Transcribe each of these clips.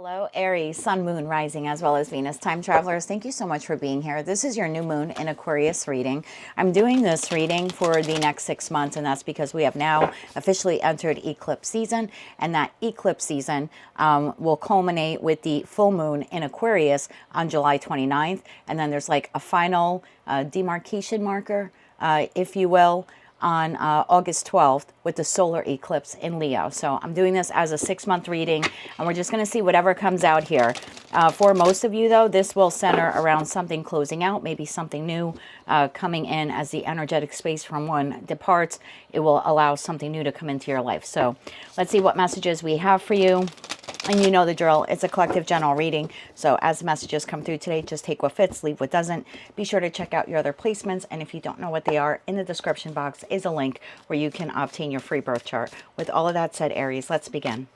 Hello, Aries, Sun, Moon, Rising, as well as Venus. Time travelers, thank you so much for being here. This is your new moon in Aquarius reading. I'm doing this reading for the next 6 months, and that's because we have now officially entered eclipse season, and that eclipse season will culminate with the full moon in Aquarius on July 29th, and then there's like a final demarcation marker, if you will, on August 12th with the solar eclipse in Leo. So I'm doing this as a 6-month reading, and we're just going to see whatever comes out here. For most of you, though, this will center around something closing out, maybe something new coming in. As the energetic space from one departs, it will allow something new to come into your life. So let's see what messages we have for you. And you know the drill. It's a collective general reading. So as the messages come through today, just take what fits, leave what doesn't. Be sure to check out your other placements. And if you don't know what they are, in the description box is a link where you can obtain your free birth chart. With all of that said, Aries, let's begin.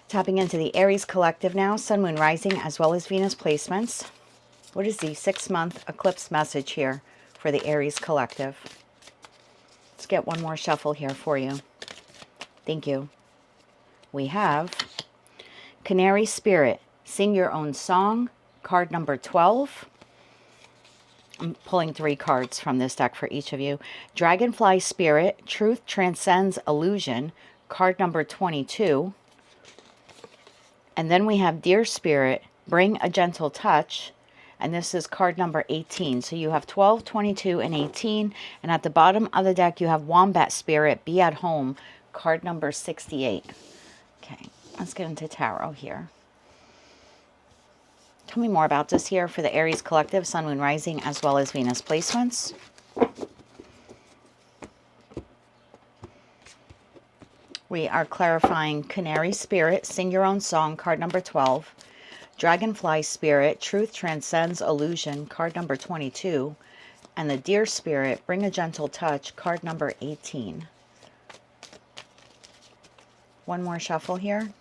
Tapping into the Aries collective now, Sun, Moon, Rising, as well as Venus placements. What is the 6-month eclipse message here for the Aries collective? Let's get one more shuffle here for you. Thank you. We have Canary Spirit, Sing Your Own Song, card number 12. I'm pulling 3 cards from this deck for each of you. Dragonfly Spirit, Truth Transcends Illusion, card number 22. And then we have Deer Spirit, Bring a Gentle Touch, and this is card number 18. So you have 12, 22, and 18. And at the bottom of the deck, you have Wombat Spirit, Be at Home, card number 68. Okay. Let's get into tarot here. Tell me more about this here for the Aries collective, Sun, Moon, Rising, as well as Venus placements. We are clarifying Canary Spirit, Sing Your Own Song, card number 12. Dragonfly Spirit, Truth Transcends Illusion, card number 22. And the Deer Spirit, Bring a Gentle Touch, card number 18. One more shuffle here.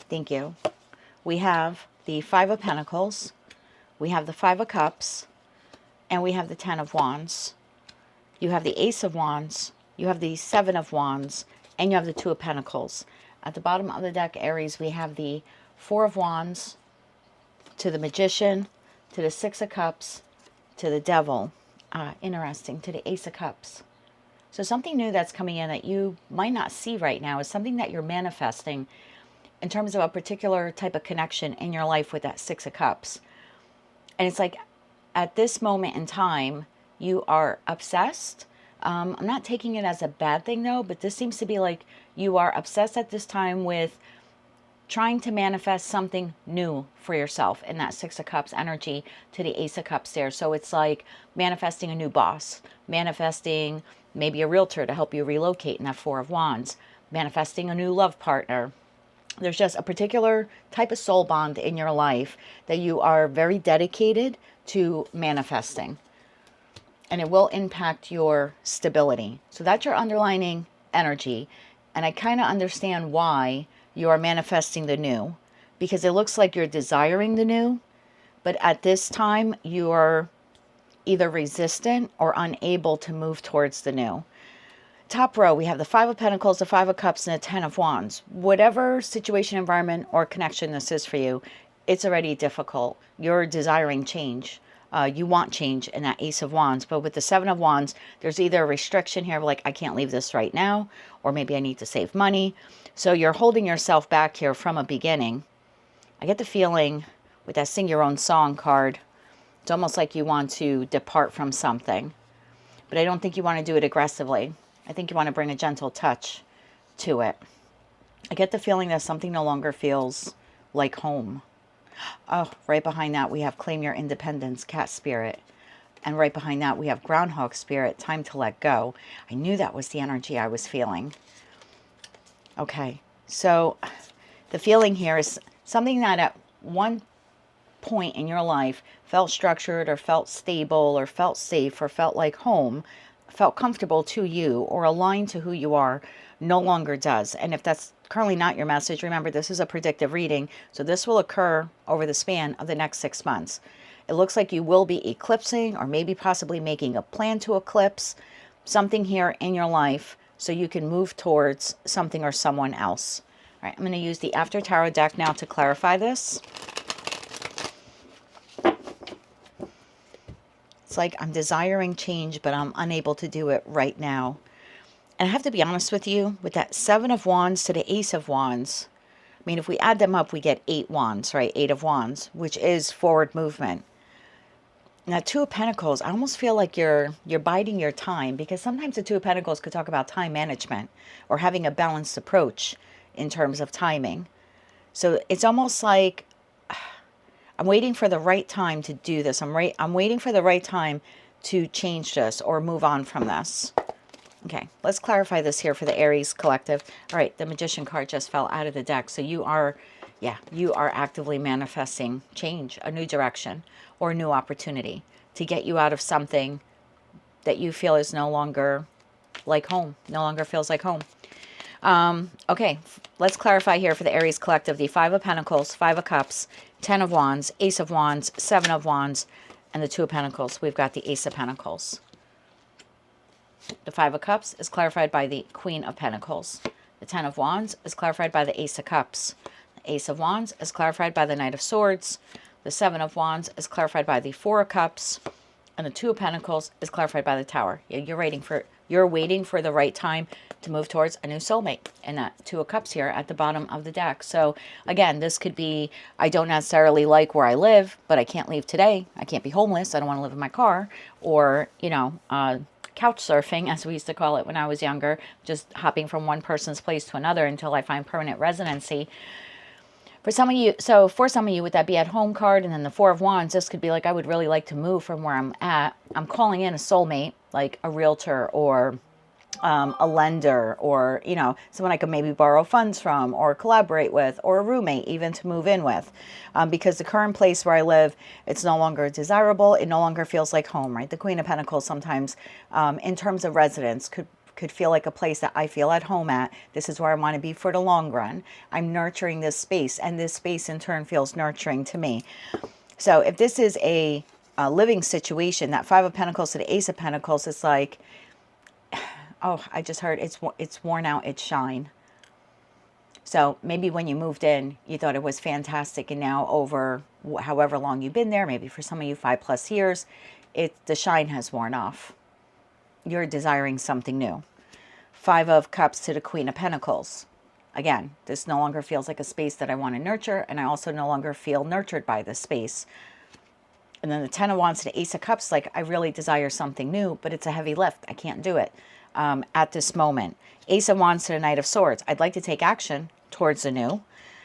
Thank you. We have the 5 of Pentacles, we have the 5 of Cups, and we have the 10 of Wands. You have the Ace of Wands, you have the 7 of Wands, and you have the 2 of Pentacles. At the bottom of the deck, Aries, we have the 4 of Wands, to the Magician, to the 6 of Cups, to the Devil. Interesting, to the Ace of Cups. So something new that's coming in that you might not see right now is something that you're manifesting in terms of a particular type of connection in your life with that 6 of Cups. And it's like at this moment in time, you are obsessed. I'm not taking it as a bad thing though, but this seems to be like you are obsessed at this time with trying to manifest something new for yourself in that 6 of Cups energy to the Ace of Cups there. So it's like manifesting a new boss, manifesting maybe a realtor to help you relocate in that 4 of Wands, manifesting a new love partner. There's just a particular type of soul bond in your life that you are very dedicated to manifesting. And it will impact your stability. So that's your underlining energy. And I kind of understand why you are manifesting the new. Because it looks like you're desiring the new. But at this time, you are either resistant or unable to move towards the new. Top row, we have the 5 of Pentacles, the 5 of Cups, and the 10 of Wands. Whatever situation, environment, or connection this is for you, it's already difficult. You're desiring change. You want change in that Ace of Wands. But with the 7 of Wands, there's either a restriction here, like I can't leave this right now, or maybe I need to save money. So you're holding yourself back here from a beginning. I get the feeling with that Sing Your Own Song card, it's almost like you want to depart from something. But I don't think you want to do it aggressively. I think you want to bring a gentle touch to it. I get the feeling that something no longer feels like home. Oh, right behind that we have Claim Your Independence, Cat Spirit. And right behind that we have Groundhog Spirit, Time to Let Go. I knew that was the energy I was feeling. Okay, so the feeling here is something that at one point in your life felt structured or felt stable or felt safe or felt like home, felt comfortable to you or aligned to who you are, no longer does. And if that's currently not your message, remember this is a predictive reading, so this will occur over the span of the next 6 months. It looks like you will be eclipsing or maybe possibly making a plan to eclipse something here in your life so you can move towards something or someone else. right, I'm going to use the After Tarot deck now to clarify this. It's like I'm desiring change, but I'm unable to do it right now. And I have to be honest with you, with that Seven of Wands to the Ace of Wands, I mean, if we add them up, we get 8 wands, right? 8 of Wands, which is forward movement. Now, Two of Pentacles, I almost feel like you're biding your time, because sometimes the Two of Pentacles could talk about time management or having a balanced approach in terms of timing. So it's almost like I'm waiting for the right time to do this. I'm waiting for the right time to change this or move on from this. Okay, let's clarify this here for the Aries collective. All right, the Magician card just fell out of the deck. So you are actively manifesting change, a new direction, or a new opportunity to get you out of something that you feel is no longer like home, no longer feels like home. Okay, let's clarify here for the Aries collective. The Five of Pentacles, Five of Cups, 10 of Wands, Ace of Wands, 7 of Wands, and the Two of Pentacles. We've got the Ace of Pentacles. The Five of Cups is clarified by the Queen of Pentacles. The 10 of Wands is clarified by the Ace of Cups. The Ace of Wands is clarified by the Knight of Swords. The 7 of Wands is clarified by the Four of Cups. And the Two of Pentacles is clarified by the Tower. You're waiting for the right time to move towards a new soulmate. And that Two of Cups here at the bottom of the deck. So again, this could be, I don't necessarily like where I live, but I can't leave today. I can't be homeless. I don't want to live in my car. Or, couch surfing, as we used to call it when I was younger, just hopping from one person's place to another until I find permanent residency. For some of you, would that be at home card? And then the Four of Wands, this could be like, I would really like to move from where I'm at. I'm calling in a soulmate, like a realtor or a lender, or, someone I could maybe borrow funds from or collaborate with, or a roommate even to move in with. Because the current place where I live, it's no longer desirable. It no longer feels like home, right? The Queen of Pentacles sometimes, in terms of residence, could feel like a place that I feel at home at. This is where I want to be for the long run. I'm nurturing this space, and this space in turn feels nurturing to me. So if this is a living situation, that Five of Pentacles to the Ace of Pentacles, it's like, oh, I just heard it's worn out its shine. So maybe when you moved in, you thought it was fantastic, and now over however long you've been there, maybe for some of you 5+ years, the shine has worn off. You're desiring something new. Five of Cups to the Queen of Pentacles. Again, this no longer feels like a space that I want to nurture, and I also no longer feel nurtured by this space. And then the 10 of Wands to the Ace of Cups, like I really desire something new, but it's a heavy lift. I can't do it at this moment. Ace of Wands to the Knight of Swords. I'd like to take action towards the new.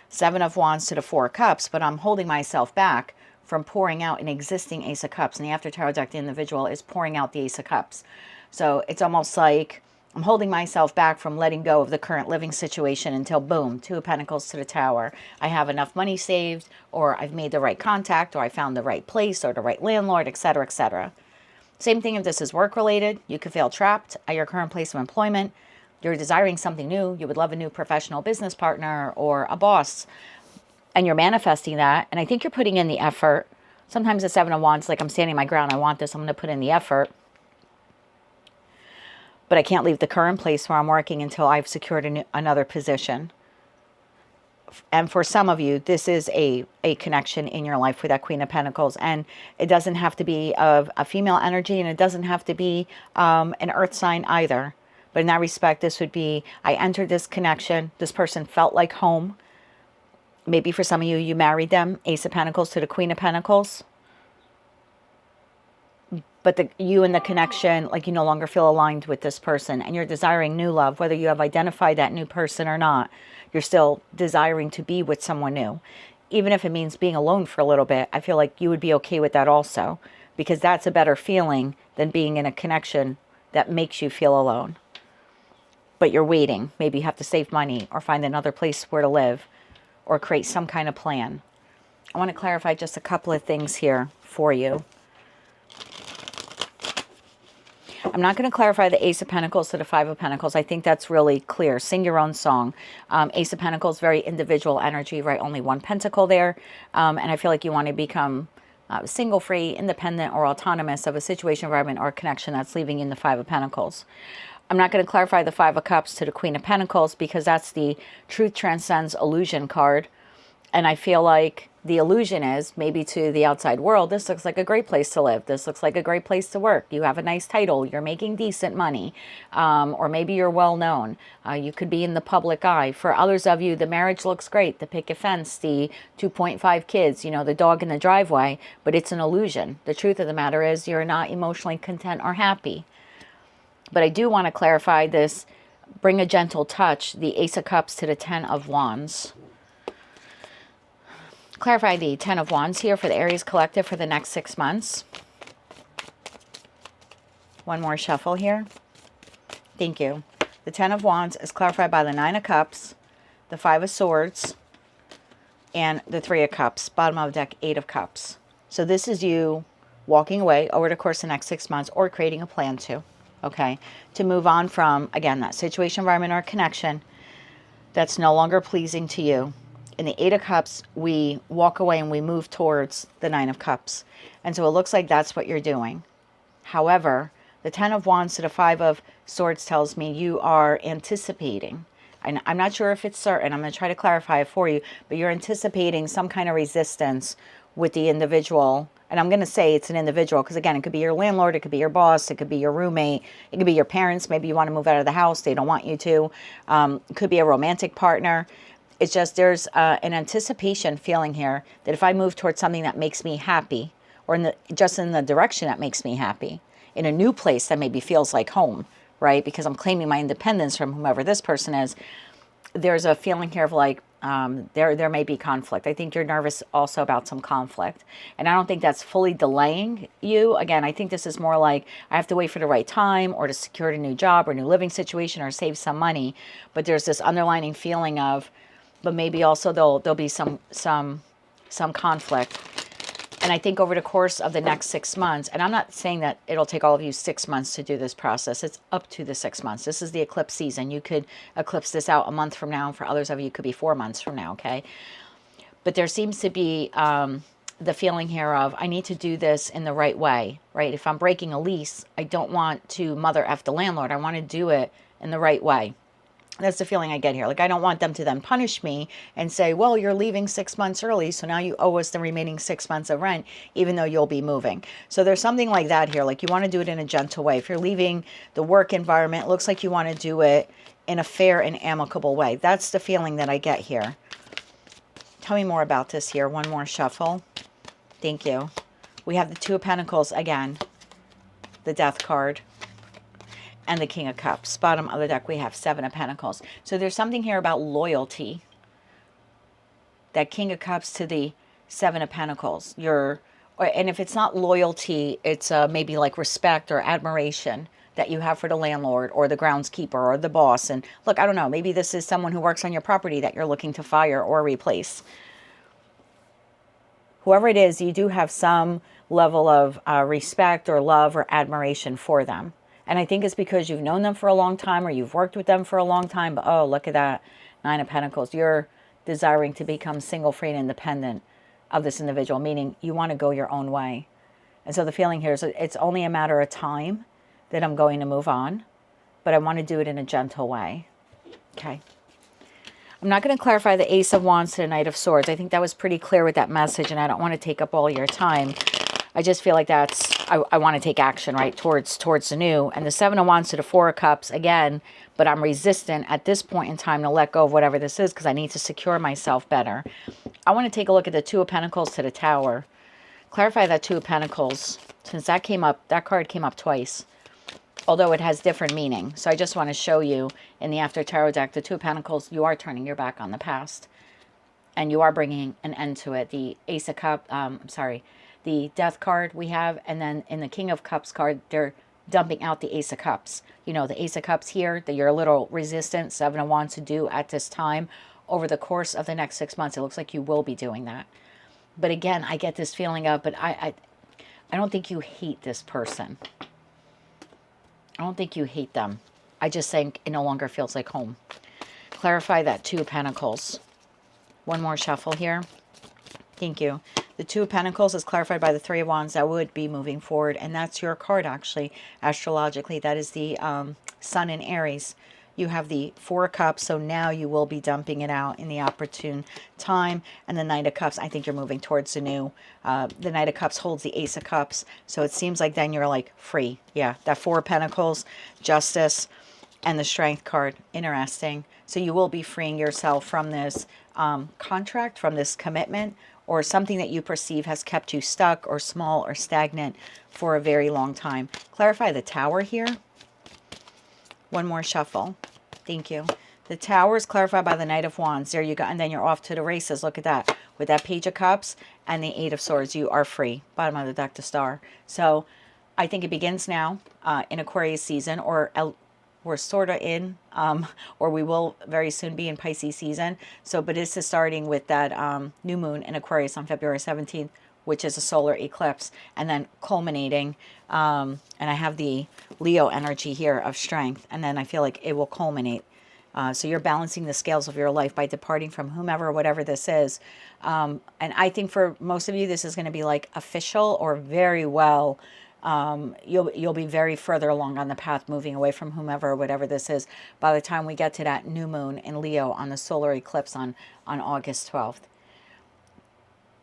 7 of Wands to the Four of Cups, but I'm holding myself back from pouring out an existing Ace of Cups. And the After Tarot deck, the individual is pouring out the Ace of Cups. So it's almost like I'm holding myself back from letting go of the current living situation until, boom, Two of Pentacles to the Tower. I have enough money saved, or I've made the right contact, or I found the right place, or the right landlord, etc., etc. Same thing if this is work-related. You could feel trapped at your current place of employment. You're desiring something new. You would love a new professional business partner or a boss, and you're manifesting that. And I think you're putting in the effort. Sometimes the Seven of Wands, like I'm standing my ground. I want this. I'm going to put in the effort. But I can't leave the current place where I'm working until I've secured another position. And for some of you, this is a connection in your life with that Queen of Pentacles. And it doesn't have to be of a female energy, and it doesn't have to be an earth sign either. But in that respect, this would be, I entered this connection. This person felt like home. Maybe for some of you, you married them. Ace of Pentacles to the Queen of Pentacles. But you and the connection, like you no longer feel aligned with this person, and you're desiring new love. Whether you have identified that new person or not, you're still desiring to be with someone new. Even if it means being alone for a little bit, I feel like you would be okay with that also, because that's a better feeling than being in a connection that makes you feel alone. But you're waiting. Maybe you have to save money or find another place where to live or create some kind of plan. I want to clarify just a couple of things here for you. I'm not going to clarify the Ace of Pentacles to the Five of Pentacles. I think that's really clear. Sing your own song. Ace of Pentacles, very individual energy, right? Only one pentacle there. And I feel like you want to become single, free, independent, or autonomous of a situation, environment, or connection that's leaving in the Five of Pentacles. I'm not going to clarify the Five of Cups to the Queen of Pentacles because that's the Truth Transcends Illusion card. And I feel like the illusion is, maybe to the outside world, this looks like a great place to live. This looks like a great place to work. You have a nice title. You're making decent money. Or maybe you're well known. You could be in the public eye. For others of you, the marriage looks great. The picket fence, the 2.5 kids, you know, the dog in the driveway. But it's an illusion. The truth of the matter is you're not emotionally content or happy. But I do want to clarify this. Bring a gentle touch. The Ace of Cups to the Ten of Wands. Clarify the Ten of Wands here for the Aries collective for the next 6 months. One more shuffle here. Thank you. The Ten of Wands is clarified by the Nine of Cups, the Five of Swords, and the Three of Cups. Bottom of the deck, Eight of Cups. So this is you walking away over the course of the next 6 months or creating a plan to, okay, to move on from, again, that situation, environment, or connection that's no longer pleasing to you. In the Eight of Cups, we walk away and we move towards the Nine of Cups. And so it looks like that's what you're doing. However, the Ten of Wands to the Five of Swords tells me you are anticipating. And I'm not sure if it's certain. I'm going to try to clarify it for you. But you're anticipating some kind of resistance with the individual. And I'm going to say it's an individual because, again, it could be your landlord. It could be your boss. It could be your roommate. It could be your parents. Maybe you want to move out of the house. They don't want you to. It could be a romantic partner. It's just there's an anticipation feeling here that if I move towards something that makes me happy, or just in the direction that makes me happy, in a new place that maybe feels like home, right? Because I'm claiming my independence from whomever this person is. There's a feeling here of like there may be conflict. I think you're nervous also about some conflict. And I don't think that's fully delaying you. Again, I think this is more like I have to wait for the right time or to secure a new job or new living situation or save some money. But there's this underlining feeling of, but maybe also there'll be some conflict. And I think over the course of the next 6 months, and I'm not saying that it'll take all of you 6 months to do this process. It's up to the 6 months. This is the eclipse season. You could eclipse this out a month from now. And for others of you, it could be 4 months from now, okay? But there seems to be the feeling here of, I need to do this in the right way, right? If I'm breaking a lease, I don't want to mother F the landlord. I want to do it in the right way. That's the feeling I get here. Like, I don't want them to then punish me and say, well, you're leaving 6 months early, so now you owe us the remaining 6 months of rent, even though you'll be moving. So there's something like that here. Like, you want to do it in a gentle way. If you're leaving the work environment, it looks like you want to do it in a fair and amicable way. That's the feeling that I get here. Tell me more about this here. One more shuffle. Thank you. We have the Two of Pentacles again, the Death card, and the King of Cups. Bottom of the deck, we have Seven of Pentacles. So there's something here about loyalty. That King of Cups to the Seven of Pentacles. And if it's not loyalty, it's maybe like respect or admiration that you have for the landlord or the groundskeeper or the boss. And look, I don't know, maybe this is someone who works on your property that you're looking to fire or replace. Whoever it is, you do have some level of respect or love or admiration for them. And I think it's because you've known them for a long time or you've worked with them for a long time. But oh, look at that. Nine of Pentacles. You're desiring to become single, free, and independent of this individual, meaning you want to go your own way. And so the feeling here is it's only a matter of time that I'm going to move on. But I want to do it in a gentle way. Okay. I'm not going to clarify the Ace of Wands to the Knight of Swords. I think that was pretty clear with that message, and I don't want to take up all your time. I just feel like that's, I want to take action, right, towards the new. And the Seven of Wands to the Four of Cups, again, but I'm resistant at this point in time to let go of whatever this is because I need to secure myself better. I want to take a look at the Two of Pentacles to the Tower. Clarify that Two of Pentacles, since that came up, that card came up twice, although it has different meaning. So I just want to show you in the After Tarot deck, the Two of Pentacles, you are turning your back on the past. And you are bringing an end to it. The Ace of Cups, the Death card we have, and then in the King of Cups card, they're dumping out the Ace of Cups. You know, the Ace of Cups here, that you're a little resistant, Seven of Wands to do at this time. Over the course of the next 6 months, it looks like you will be doing that. But again, I get this feeling of, but I don't think you hate this person. I don't think you hate them. I just think it no longer feels like home. Clarify that Two of Pentacles. One more shuffle here. Thank you. The Two of Pentacles is clarified by the Three of Wands. That would be moving forward. And that's your card, actually, astrologically. That is the Sun in Aries. You have the Four of Cups, so now you will be dumping it out in the opportune time. And the Knight of Cups, I think you're moving towards the new. The Knight of Cups holds the Ace of Cups, so it seems like then you're like free. Yeah, that Four of Pentacles, Justice, and the Strength card. Interesting. So you will be freeing yourself from this contract, from this commitment, or something that you perceive has kept you stuck or small or stagnant for a very long time. Clarify the Tower here. One more shuffle. Thank you. The Tower is clarified by the Knight of Wands. There you go. And then you're off to the races. Look at that. With that Page of Cups and the Eight of Swords, you are free. Bottom of the deck, the Star. So I think it begins now in Aquarius season, or we're sort of in, or we will very soon be in Pisces season. So, but this is starting with that new moon in Aquarius on February 17th, which is a solar eclipse, and then culminating, and I have the Leo energy here of strength, and then I feel like it will culminate. So you're balancing the scales of your life by departing from whomever, whatever this is. And I think for most of you, this is going to be like official or very well. You'll be very further along on the path, moving away from whomever, whatever this is, by the time we get to that new moon in Leo on the solar eclipse on August 12th.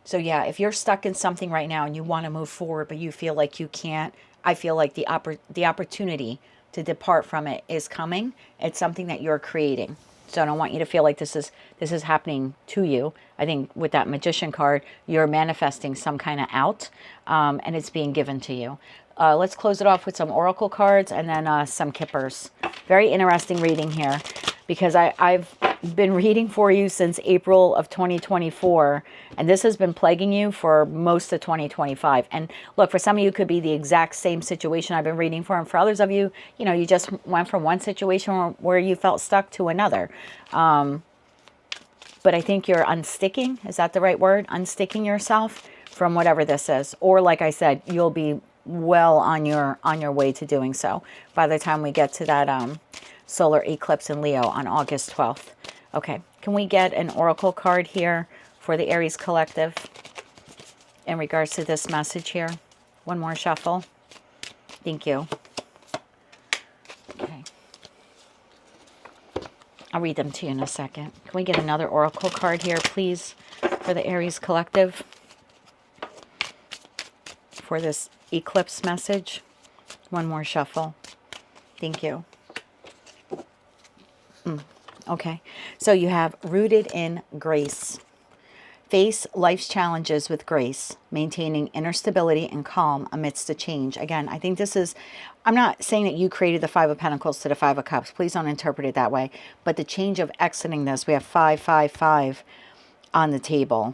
So yeah, if you're stuck in something right now and you want to move forward, but you feel like you can't, I feel like the opportunity to depart from it is coming. It's something that you're creating. So I don't want you to feel like this is happening to you. I think with that Magician card, you're manifesting some kind of out, and it's being given to you. Let's close it off with some oracle cards and then some kippers. Very interesting reading here, because I've been reading for you since April of 2024, and this has been plaguing you for most of 2025. And look, for some of you, it could be the exact same situation I've been reading for, and for others of you, you know, you just went from one situation where you felt stuck to another. But I think you're unsticking. Is that the right word? Unsticking yourself from whatever this is. Or like I said, you'll be well on your way to doing so by the time we get to that solar eclipse in Leo on August 12th. Okay, can we get an oracle card here for the Aries collective in regards to this message here? One more shuffle. Thank you. Okay. I'll read them to you in a second. Can we get another oracle card here, please, for the Aries collective for this eclipse message? One more shuffle. Thank you. Okay, so you have rooted in grace. Face life's challenges with grace, maintaining inner stability and calm amidst the change. Again, I think this is, I'm not saying that you created the Five of Pentacles to the Five of Cups. Please don't interpret it that way. But the change of exiting this, we have 5, 5, 5 on the table.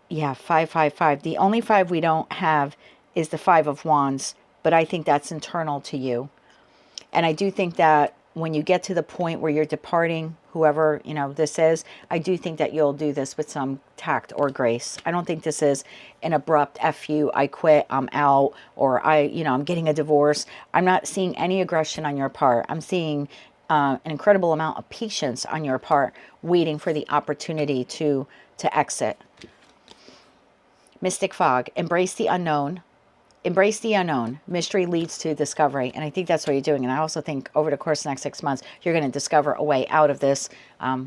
Yeah, 5, 5, 5. The only 5 we don't have is the Five of Wands, but I think that's internal to you. And I do think that when you get to the point where you're departing, whoever, you know, this is, I do think that you'll do this with some tact or grace. I don't think this is an abrupt F you, I quit, I'm out, or I'm getting a divorce. I'm not seeing any aggression on your part. I'm seeing an incredible amount of patience on your part, waiting for the opportunity to exit. Mystic Fog, embrace the unknown. Embrace the unknown. Mystery leads to discovery. And I think that's what you're doing. And I also think over the course of the next 6 months, you're going to discover a way out of this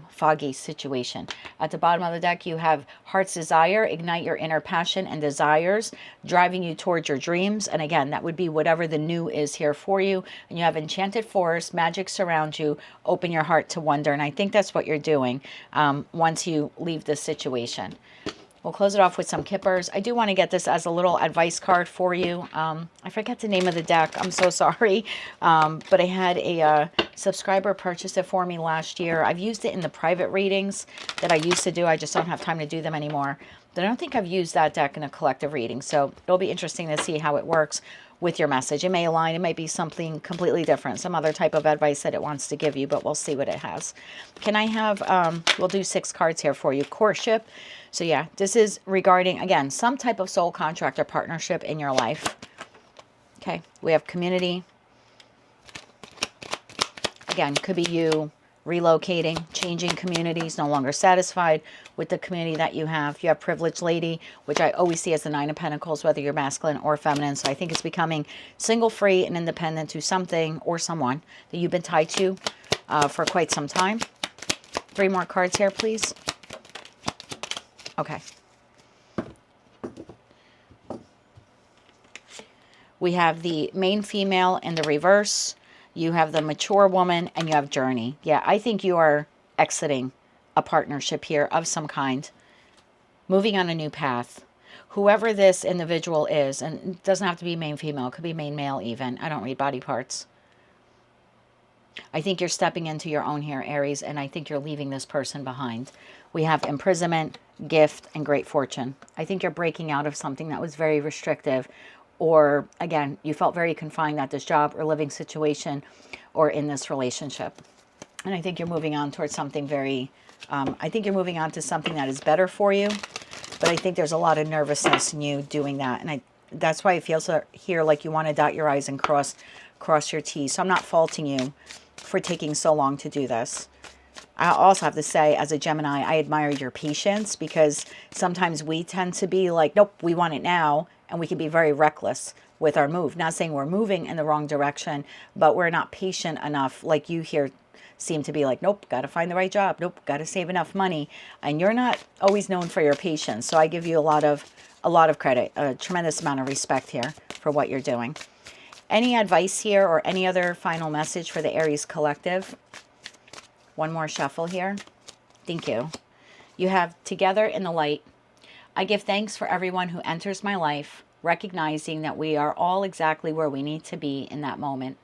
foggy situation. At the bottom of the deck, you have Heart's Desire. Ignite your inner passion and desires, driving you towards your dreams. And again, that would be whatever the new is here for you. And you have Enchanted Forest. Magic surrounds you. Open your heart to wonder. And I think that's what you're doing once you leave this situation. We'll close it off with some kippers. I do want to get this as a little advice card for you. I forget the name of the deck. I'm so sorry. But I had a subscriber purchase it for me last year. I've used it in the private readings that I used to do. I just don't have time to do them anymore. But I don't think I've used that deck in a collective reading. So it'll be interesting to see how it works with your message. It may align. It might be something completely different, some other type of advice that it wants to give you, but we'll see what it has. Can I have, we'll do 6 cards here for you. Courtship. So yeah, this is regarding, again, some type of soul contract or partnership in your life. Okay, we have community. Again, could be you relocating, changing communities, no longer satisfied with the community that you have. You have privileged lady, which I always see as the Nine of Pentacles, whether you're masculine or feminine. So I think it's becoming single, free, and independent to something or someone that you've been tied to for quite some time. 3 more cards here, please. Okay. We have the main female in the reverse. You have the mature woman, and you have journey. Yeah, I think you are exiting a partnership here of some kind, moving on a new path. Whoever this individual is, and it doesn't have to be main female, it could be main male even. I don't read body parts. I think you're stepping into your own here, Aries, and I think you're leaving this person behind. We have imprisonment, gift, and great fortune. I think you're breaking out of something that was very restrictive, or again, you felt very confined at this job or living situation or in this relationship. And I think you're moving on towards something very, I think you're moving on to something that is better for you. But I think there's a lot of nervousness in you doing that. And that's why it feels here like you want to dot your I's and cross your T's. So I'm not faulting you for taking so long to do this. I also have to say, as a Gemini, I admire your patience, because sometimes we tend to be like, nope, we want it now. And we can be very reckless with our move. Not saying we're moving in the wrong direction, but we're not patient enough, like you here seem to be like, nope, got to find the right job. Nope, got to save enough money. And you're not always known for your patience. So I give you a lot of credit, a tremendous amount of respect here for what you're doing. Any advice here or any other final message for the Aries collective? One more shuffle here. Thank you. You have together in the light. I give thanks for everyone who enters my life, recognizing that we are all exactly where we need to be in that moment.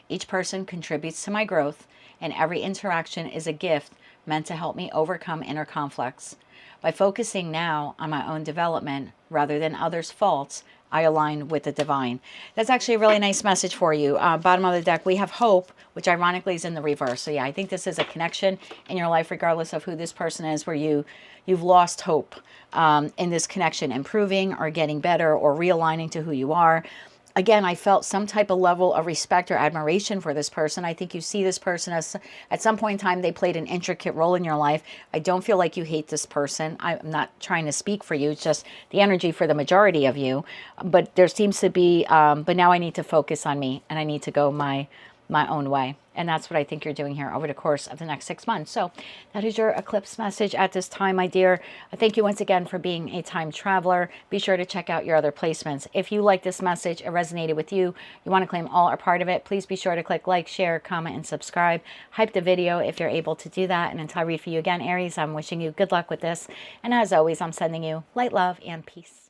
Each person contributes to my growth, and every interaction is a gift meant to help me overcome inner conflicts. By focusing now on my own development rather than others' faults, I align with the divine. That's actually a really nice message for you. Bottom of the deck, we have hope, which ironically is in the reverse. So yeah, I think this is a connection in your life, regardless of who this person is, where you've lost hope in this connection, improving or getting better or realigning to who you are. Again, I felt some type of level of respect or admiration for this person. I think you see this person as, at some point in time, they played an intricate role in your life. I don't feel like you hate this person. I'm not trying to speak for you. It's just the energy for the majority of you. But there seems to be, but now I need to focus on me, and I need to go my own way. And that's what I think you're doing here over the course of the next 6 months. So that is your eclipse message at this time, my dear. Thank you once again for being a time traveler. Be sure to check out your other placements. If you like this message, it resonated with you, you want to claim all or part of it, please be sure to click like, share, comment, and subscribe. Hype the video if you're able to do that. And until I read for you again, Aries, I'm wishing you good luck with this. And as always, I'm sending you light, love, and peace.